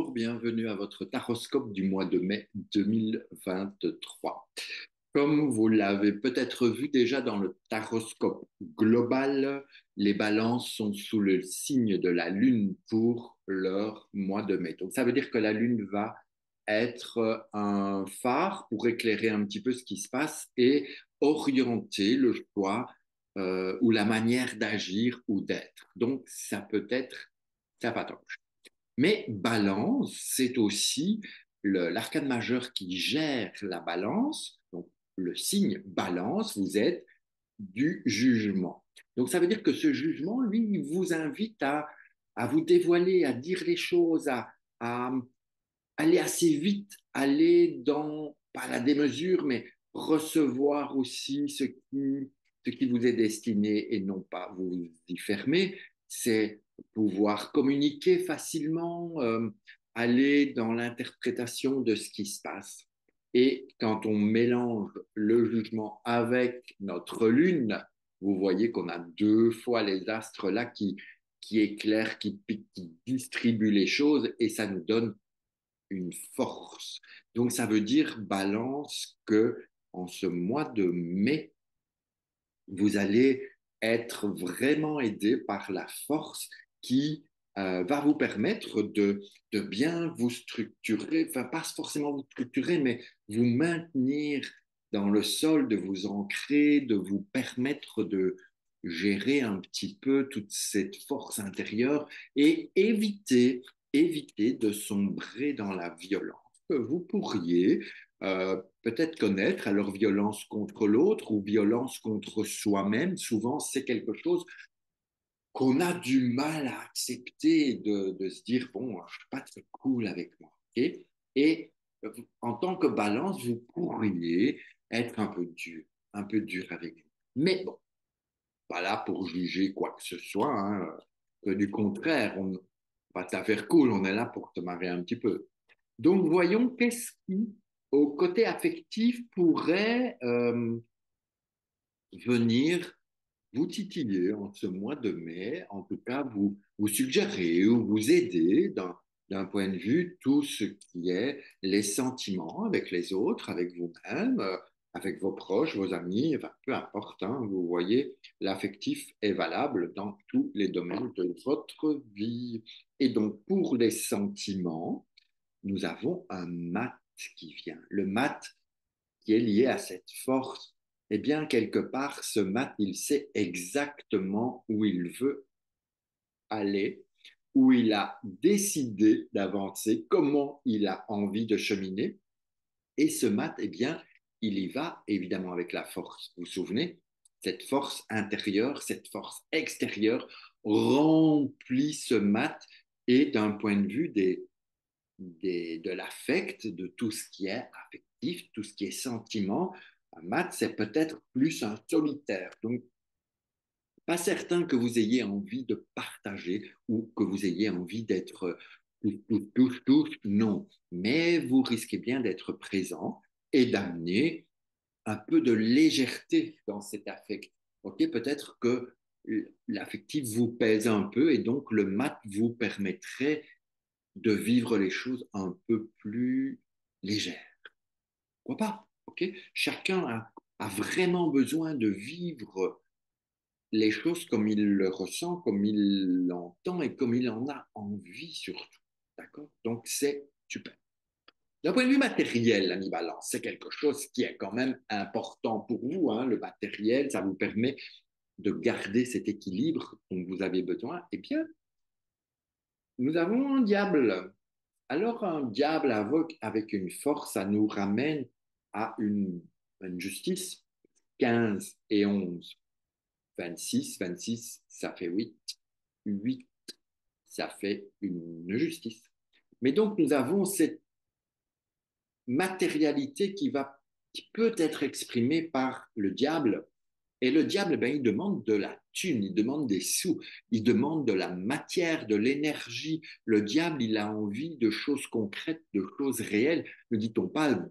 Bonjour, bienvenue à votre taroscope du mois de mai 2023. Comme vous l'avez peut-être vu déjà dans le taroscope global, les balances sont sous le signe de la Lune pour leur mois de mai. Donc ça veut dire que la Lune va être un phare pour éclairer un petit peu ce qui se passe et orienter le choix ou la manière d'agir ou d'être. Donc ça peut être sympatoche. Mais balance, c'est aussi l'arcane majeur qui gère la balance. Donc, le signe balance, vous êtes du jugement. Donc, ça veut dire que ce jugement, lui, il vous invite à vous dévoiler, à dire les choses, à aller assez vite, aller dans, pas la démesure, mais recevoir aussi ce qui vous est destiné et non pas vous y fermer. C'est pouvoir communiquer facilement, aller dans l'interprétation de ce qui se passe. Et quand on mélange le jugement avec notre lune, vous voyez qu'on a deux fois les astres là qui éclairent, qui distribuent les choses et ça nous donne une force. Donc, ça veut dire, balance, que en ce mois de mai, vous allez être vraiment aidé par la force qui va vous permettre de bien vous structurer, enfin pas forcément vous structurer, mais vous maintenir dans le sol, de vous ancrer, de vous permettre de gérer un petit peu toute cette force intérieure et éviter de sombrer dans la violence. Vous pourriez peut-être connaître, alors violence contre l'autre ou violence contre soi-même, souvent c'est quelque chose qu'on a du mal à accepter de se dire, bon, je suis pas très cool avec moi. Okay. Et en tant que balance, vous pourriez être un peu dur avec vous. Mais bon, pas là pour juger quoi que ce soit, hein, que du contraire, on va te faire cool, on est là pour te marrer un petit peu. Donc, voyons qu'est-ce qui, au côté affectif, pourrait venir vous titiller en ce mois de mai, en tout cas vous suggérer ou vous aider d'un point de vue tout ce qui est les sentiments avec les autres, avec vous-même, avec vos proches, vos amis, enfin, peu importe, hein, vous voyez, l'affectif est valable dans tous les domaines de votre vie. Et donc, pour les sentiments, nous avons un mat qui vient. Le mat qui est lié à cette force, eh bien, quelque part, ce mat, il sait exactement où il veut aller, où il a décidé d'avancer, comment il a envie de cheminer. Et ce mat, eh bien, il y va évidemment avec la force. Vous vous souvenez, cette force intérieure, cette force extérieure remplit ce mat et d'un point de vue de l'affect, de tout ce qui est affectif, tout ce qui est sentiment. Un mat, c'est peut-être plus un solitaire. Donc, pas certain que vous ayez envie de partager ou que vous ayez envie d'être tous, non. Mais vous risquez bien d'être présent et d'amener un peu de légèreté dans cet affect. Ok, peut-être que l'affectif vous pèse un peu et donc le mat vous permettrait de vivre les choses un peu plus légères. Pourquoi pas? Ok. Chacun a vraiment besoin de vivre les choses comme il le ressent, comme il l'entend et comme il en a envie surtout. D'accord? Donc c'est super. D'un point de vue matériel, la balance, c'est quelque chose qui est quand même important pour vous. Hein. Le matériel, ça vous permet de garder cet équilibre dont vous avez besoin. Eh bien, nous avons un diable. Alors, un diable avec une force, ça nous ramène à une justice. 15 et 11, 26, 26, ça fait 8. 8, ça fait une justice. Mais donc, nous avons cette matérialité qui peut être exprimée par le diable. Et le diable, ben, il demande de la thune, il demande des sous, il demande de la matière, de l'énergie. Le diable, il a envie de choses concrètes, de choses réelles. Ne dit-on pas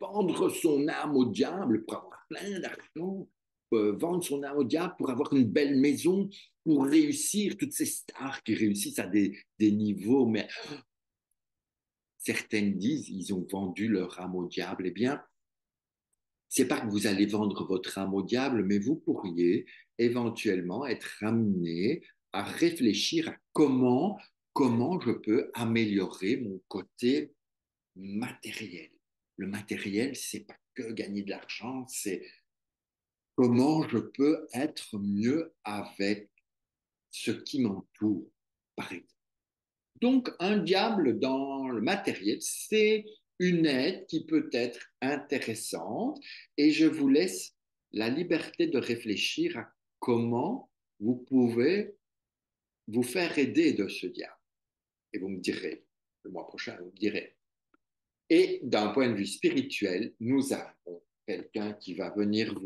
vendre son âme au diable pour avoir plein d'argent, vendre son âme au diable pour avoir une belle maison, pour réussir, toutes ces stars qui réussissent à des niveaux mais certaines disent ils ont vendu leur âme au diable. Eh bien, c'est pas que vous allez vendre votre âme au diable, mais vous pourriez éventuellement être amené à réfléchir à comment je peux améliorer mon côté matériel. Le matériel, c'est pas que gagner de l'argent, c'est comment je peux être mieux avec ce qui m'entoure, par exemple. Donc, un diable dans le matériel, c'est une aide qui peut être intéressante et je vous laisse la liberté de réfléchir à comment vous pouvez vous faire aider de ce diable. Et vous me direz, le mois prochain, vous me direz. Et d'un point de vue spirituel, nous avons quelqu'un qui va venir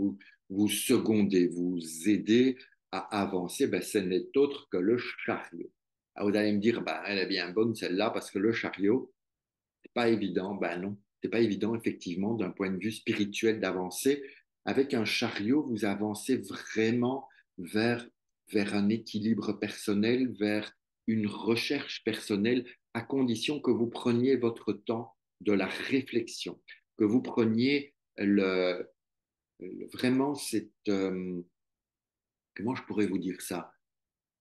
vous seconder, vous aider à avancer. Ben, ce n'est autre que le chariot. Alors vous allez me dire, ben, elle est bien bonne celle-là parce que le chariot, c'est pas évident. Ben non, c'est pas évident effectivement d'un point de vue spirituel d'avancer. Avec un chariot, vous avancez vraiment vers, vers un équilibre personnel, vers une recherche personnelle, à condition que vous preniez votre temps de la réflexion, que vous preniez vraiment cette... comment je pourrais vous dire ça?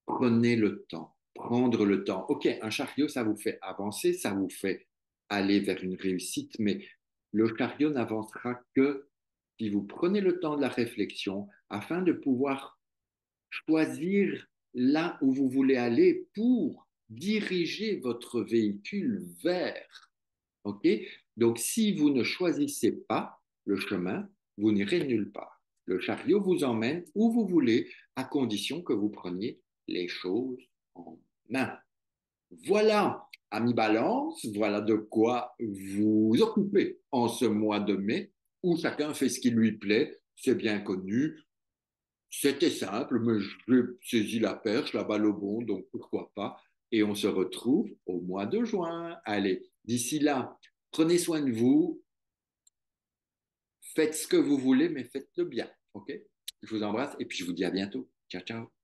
Prenez le temps, prendre le temps. Ok, un chariot, ça vous fait avancer, ça vous fait aller vers une réussite, mais le chariot n'avancera que si vous prenez le temps de la réflexion afin de pouvoir choisir là où vous voulez aller pour diriger votre véhicule vers. Ok? Donc, si vous ne choisissez pas le chemin, vous n'irez nulle part. Le chariot vous emmène où vous voulez, à condition que vous preniez les choses en main. Voilà, ami Balance, voilà de quoi vous occuper en ce mois de mai, où chacun fait ce qui lui plaît, c'est bien connu. C'était simple, mais j'ai saisi la perche, la balle au bon, donc pourquoi pas. Et on se retrouve au mois de juin. Allez, d'ici là, prenez soin de vous, faites ce que vous voulez, mais faites-le bien. OK? Je vous embrasse et puis je vous dis à bientôt. Ciao, ciao.